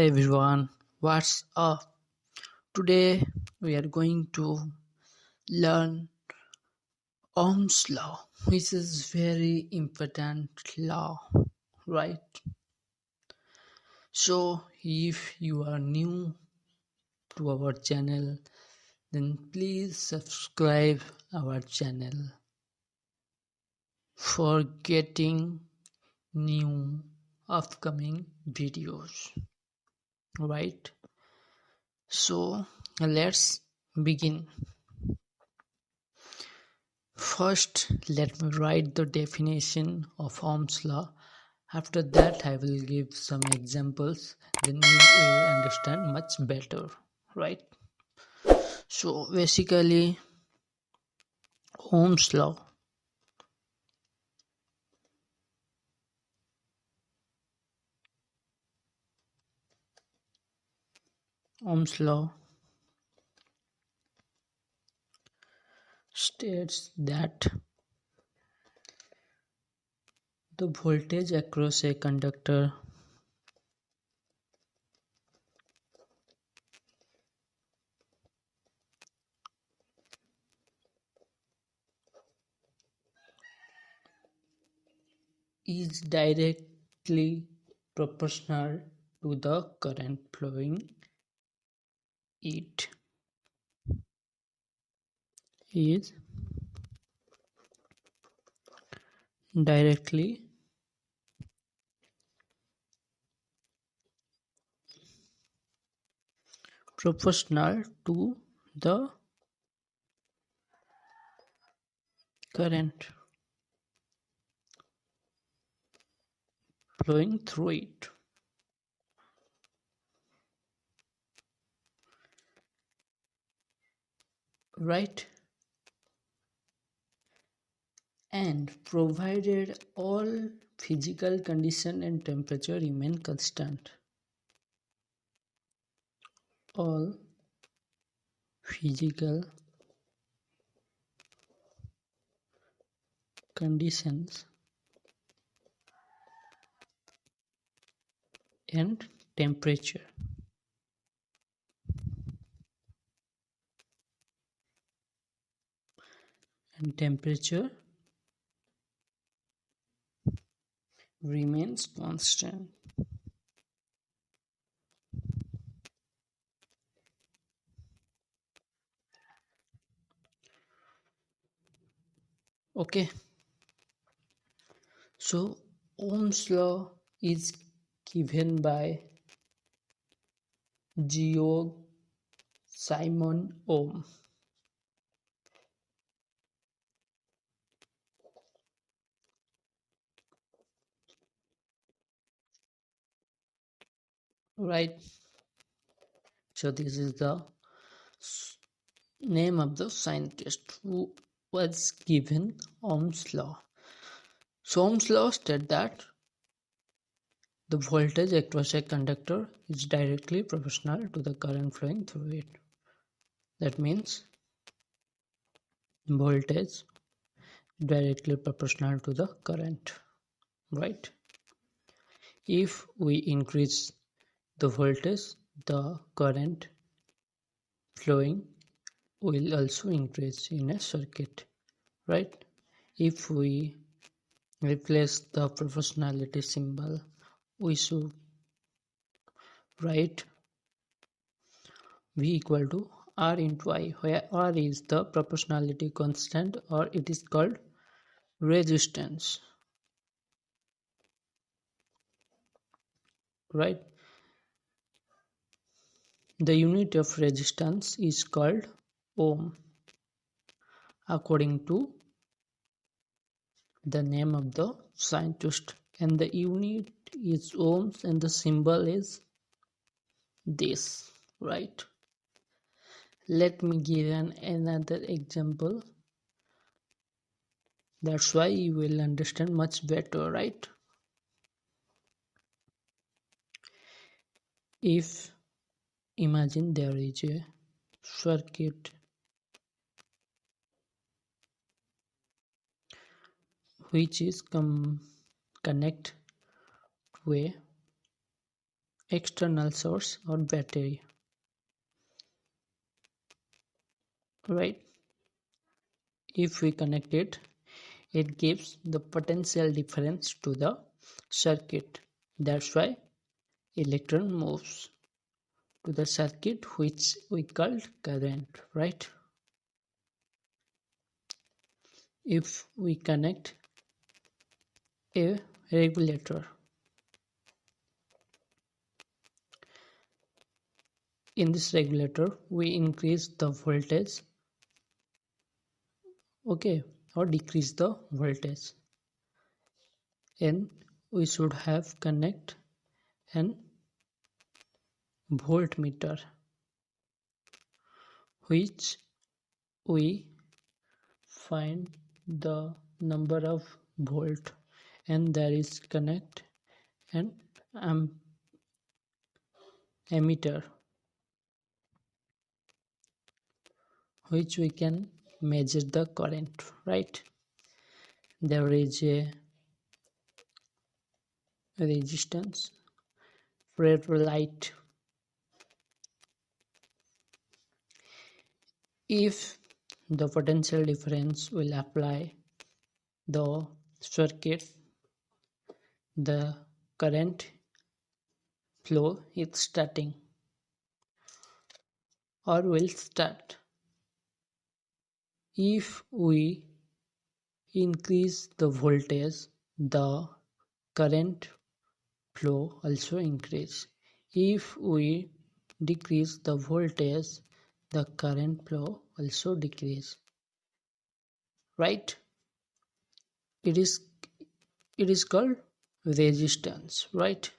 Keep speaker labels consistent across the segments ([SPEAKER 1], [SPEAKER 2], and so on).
[SPEAKER 1] Hi everyone, what's up? Today we are going to learn Ohm's law, which is very important law, right? So if you are new to our channel, then please subscribe our channel for getting new upcoming videos, right? So let's begin. First, let me write the definition of Ohm's law. After that, I will give some examples, then you will understand much better, right? So basically, Ohm's law. Ohm's law states that the voltage across a conductor is directly proportional to the current flowing it is directly proportional to the current flowing through it. Right? And provided all physical condition and temperature remain constant. All physical conditions and temperature remains constant. Okay, so Ohm's law is given by Georg Simon Ohm. Right? So this is the name of the scientist who was given Ohm's law. So Ohm's law states that the voltage across a conductor is directly proportional to the current flowing through it. That means voltage directly proportional to the current, right? If we increase the voltage, the current flowing will also increase in a circuit, right? If we replace the proportionality symbol, we should write V equal to R into I, where R is the proportionality constant, or it is called resistance, right? The unit of resistance is called ohm, according to the name of the scientist, and the unit is ohms and the symbol is this, right? Let me give another example. That's why you will understand much better, right? If imagine there is a circuit which is connect to a external source or battery, right? If we connect it, it gives the potential difference to the circuit. That's why electron moves to the circuit, which we called current, right? If we connect a regulator, in this regulator we increase the voltage, okay, or decrease the voltage, and we should have connect an voltmeter, which we find the number of volt, and there is connect an ammeter, which we can measure the current, right? There is a resistance, red light. If the potential difference will apply the circuit, the current flow is starting or will start. If we increase the voltage, the current flow also increase. If we decrease the voltage, the current flow also decrease, right? It is called resistance, right?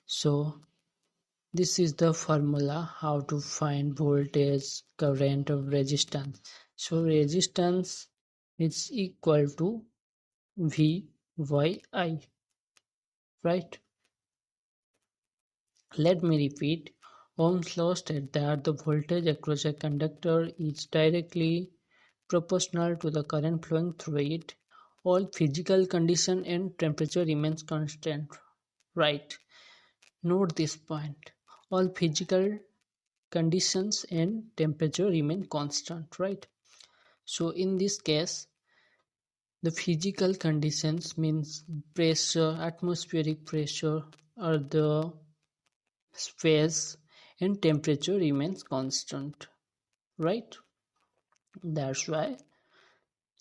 [SPEAKER 1] So this is the formula how to find voltage, current, or resistance. So resistance is equal to V by I, right? Let me repeat. Ohm's law states that the voltage across a conductor is directly proportional to the current flowing through it. All physical condition and temperature remains constant, right? Note this point. All physical conditions and temperature remain constant, right? So in this case, the physical conditions means pressure, atmospheric pressure, or the space, and temperature remains constant, right? That's why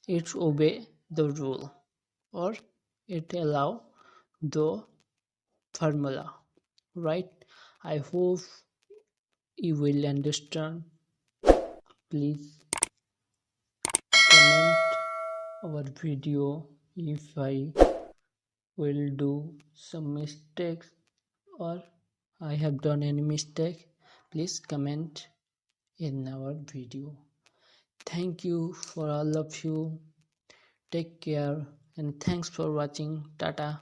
[SPEAKER 1] it obey the rule, or it allow the formula, right? I hope you will understand. Please comment our video if I will do some mistakes or I have done any mistake. Please comment in our video. Thank you for all of you. Take care and thanks for watching. Tata.